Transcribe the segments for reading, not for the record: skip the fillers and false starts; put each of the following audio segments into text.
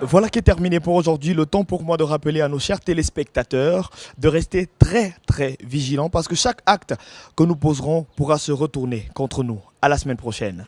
Voilà qui est terminé pour aujourd'hui. Le temps pour moi de rappeler à nos chers téléspectateurs de rester très vigilants parce que chaque acte que nous poserons pourra se retourner contre nous. À la semaine prochaine.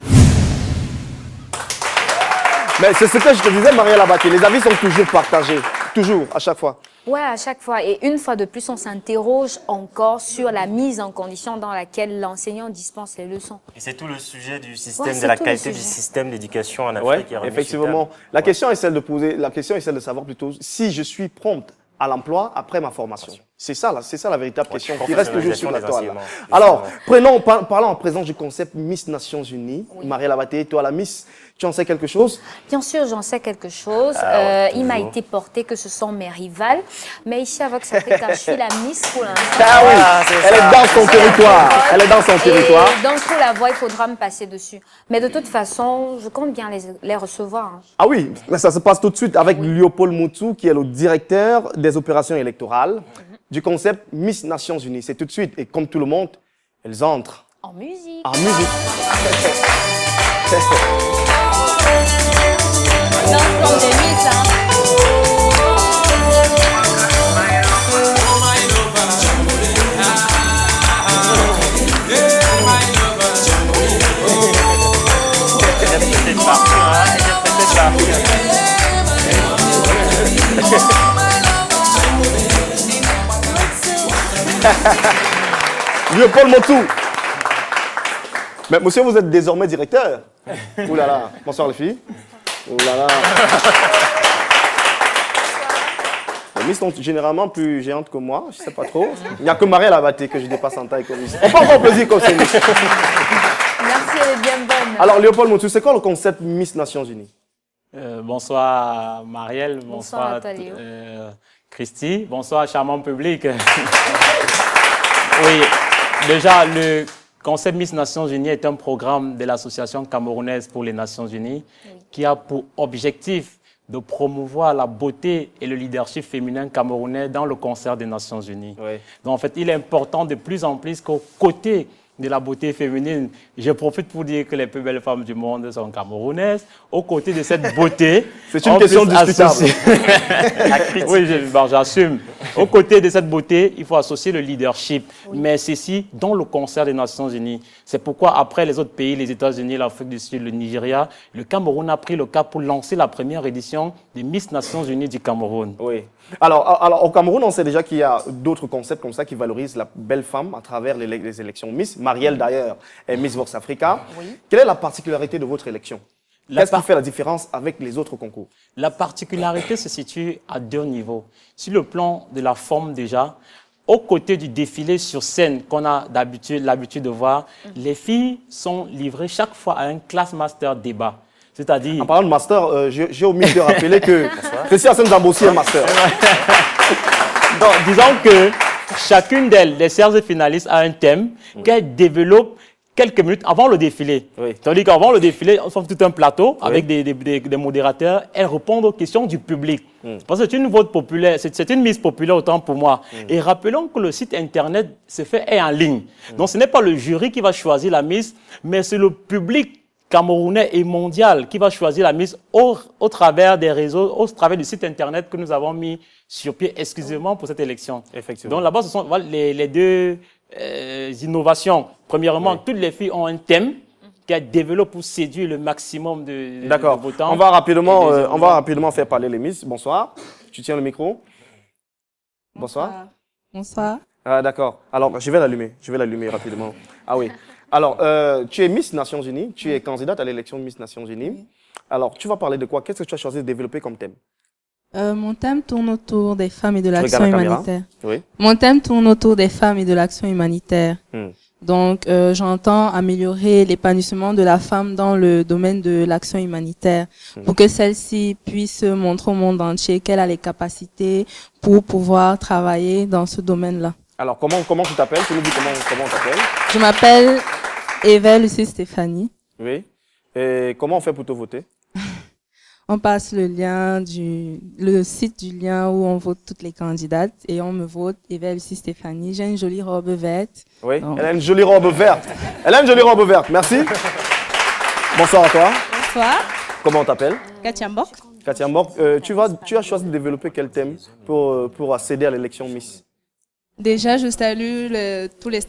Mais c'est ce que je te disais, Marielle Abaté. Les avis sont toujours partagés. Toujours, à chaque fois. Ouais, à chaque fois. Et une fois de plus, on s'interroge encore sur la mise en condition dans laquelle l'enseignant dispense les leçons. Et c'est tout le sujet du système, de la qualité du système d'éducation en Afrique. Ouais, effectivement. La question est celle de savoir plutôt si je suis prompte à l'emploi après ma formation. C'est ça la véritable question qui reste toujours sur la toile. Alors, parlons en présence du concept Miss Nations Unies. Oui. Marielle Abaté, toi la Miss, tu en sais quelque chose? Bien sûr, j'en sais quelque chose. Il m'a été porté que ce sont mes rivales. Mais ici, avec Africa, je suis la Miss pour l'instant. Ah oui, elle est dans son territoire. Elle est dans son territoire. Donc, pour la voix, il faudra me passer dessus. Mais de toute façon, je compte bien les recevoir. Hein. Ah oui, ça se passe tout de suite avec Léopold Moutou, qui est le directeur des opérations électorales du concept Miss Nations Unies. C'est tout de suite. Et comme tout le monde, elles entrent. En musique. En musique. L'ensemble des Miss, hein. Léopold Moutou. Mais monsieur, vous êtes désormais directeur. Ouh là là. Bonsoir les filles. Ouh là là. Les Miss sont généralement plus géantes que moi, je sais pas trop. Il n'y a que Marielle Abaté que je dépasse en taille comme Miss. On peut avoir plaisir comme c'est Miss. Merci, elle est bien bonne. Alors Léopold Moutou, c'est quoi le concept Miss Nations Unies? Bonsoir Marielle, bonsoir Christy, bonsoir charmant public. Oui, déjà le concept Miss Nations Unies est un programme de l'Association camerounaise pour les Nations Unies qui a pour objectif de promouvoir la beauté et le leadership féminin camerounais dans le concert des Nations Unies. Oui. Donc en fait, il est important de plus en plus qu'au côté de la beauté féminine, je profite pour dire que les plus belles femmes du monde sont camerounaises. Aux côtés de cette beauté, c'est une question discutable. Oui, j'assume. Aux côtés de cette beauté, il faut associer le leadership. Oui. Mais ceci dans le concert des Nations Unies. C'est pourquoi après les autres pays, les États-Unis, l'Afrique du Sud, le Nigeria, le Cameroun a pris le cap pour lancer la première édition des Miss Nations Unies du Cameroun. Oui. Alors, au Cameroun, on sait déjà qu'il y a d'autres concepts comme ça qui valorisent la belle femme à travers les élections Miss. Marielle, d'ailleurs, est Miss Vox Africa. Oui. Quelle est la particularité de votre élection? Qu'est-ce qui fait la différence avec les autres concours? La particularité se situe à deux niveaux. Sur le plan de la forme déjà, aux côtés du défilé sur scène qu'on a l'habitude de voir, les filles sont livrées chaque fois à un class master débat. C'est-à-dire... En parlant de master, j'ai omis de rappeler que Christy Hassane Zambossi est master. Donc, disons que chacune d'elles, les 16 finalistes, a un thème qu'elle développe quelques minutes avant le défilé. Oui. Tandis qu'avant le défilé, on fait tout un plateau avec des modérateurs. Elles répondent aux questions du public. Parce que c'est une vote populaire, c'est une mise populaire autant pour moi. Et rappelons que le site internet est en ligne. Donc ce n'est pas le jury qui va choisir la mise, mais c'est le public camerounais et mondial qui va choisir la Miss au travers des réseaux, au travers du site internet que nous avons mis sur pied exclusivement pour cette élection. Effectivement. Donc là-bas, ce sont les deux innovations. Premièrement, toutes les filles ont un thème qu'elles développent pour séduire le maximum de votants. On va rapidement faire parler les Miss. Bonsoir. Tu tiens le micro. Bonsoir. Bonsoir. Ah, d'accord. Alors, je vais l'allumer rapidement. Ah oui. Alors, tu es Miss Nations Unies, tu es candidate à l'élection Miss Nations Unies. Alors, tu vas parler de quoi? Qu'est-ce que tu as choisi de développer comme thème? Mon thème tourne autour des femmes et de l'action humanitaire. Oui. Mon thème tourne autour des femmes et de l'action humanitaire. Donc, j'entends améliorer l'épanouissement de la femme dans le domaine de l'action humanitaire pour que celle-ci puisse montrer au monde entier qu'elle a les capacités pour pouvoir travailler dans ce domaine-là. Alors, comment tu t'appelles? Tu nous dis comment on t'appelle? Je m'appelle Eva Lucie Stéphanie. Oui. Et comment on fait pour te voter? On passe le site du lien où on vote toutes les candidates et on me vote Eva Lucie Stéphanie. J'ai une jolie robe verte. Oui, elle a une jolie robe verte. Merci. Bonsoir à toi. Bonsoir. Comment on t'appelle? Katia Mbok. Katia Mbok, tu as choisi de développer quel thème pour accéder à l'élection Miss? Déjà, je salue tous les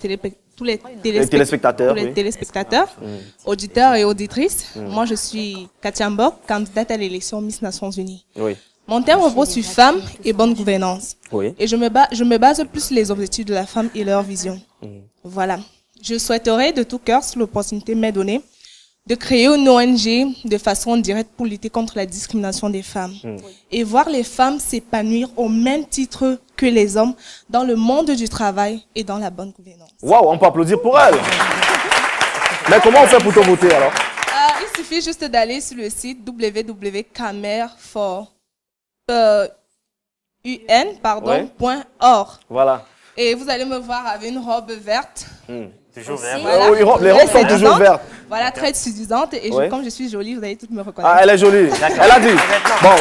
téléspectateurs, auditeurs et auditrices. Moi, je suis Katia Mbok, candidate à l'élection Miss Nations Unies. Oui. Mon thème repose sur femmes et bonne gouvernance. Oui. Et je me base plus sur les objectifs de la femme et leur vision. Voilà. Je souhaiterais de tout cœur, si l'opportunité m'est donnée, de créer une ONG de façon directe pour lutter contre la discrimination des femmes et voir les femmes s'épanouir au même titre que les hommes dans le monde du travail et dans la bonne gouvernance. Waouh, on peut applaudir pour elle. Mais comment on fait pour te voter alors? Il suffit juste d'aller sur le site www.camer.org. Voilà. Et vous allez me voir avec une robe verte. Toujours vert. Voilà. Les robes sont toujours vertes. Voilà, très séduisante. Et comme je suis jolie, vous allez toutes me reconnaître. Ah, elle est jolie. Elle a dit. Bon,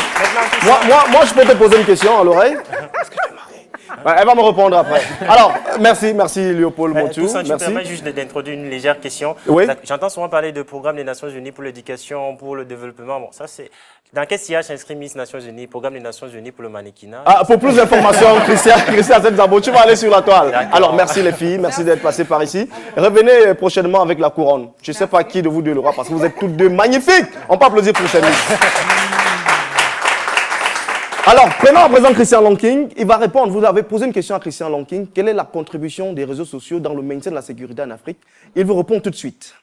moi, je peux te poser une question à l'oreille. Est-ce que tu es mariée? Ouais, elle va me répondre après. Alors, merci Léopold Montou. Tout ça, tu me Merci. permets juste d'introduire une légère question. Oui. J'entends souvent parler de programme des Nations Unies pour l'éducation, pour le développement. Bon, ça c'est... Dans quel sillage s'inscrit Miss Nations Unies, programme des Nations Unies pour le mannequinat? Ah, pour plus d'informations, Christian Zabo, tu vas aller sur la toile. Alors, merci les filles, merci d'être passées par ici. Revenez prochainement avec la couronne. Je ne sais pas qui de vous deux l'aura parce que vous êtes toutes deux magnifiques. On peut applaudir pour ces Miss. Alors, prenons à présent Christian Lonking. Il va répondre. Vous avez posé une question à Christian Lonking. Quelle est la contribution des réseaux sociaux dans le maintien de la sécurité en Afrique? Il vous répond tout de suite.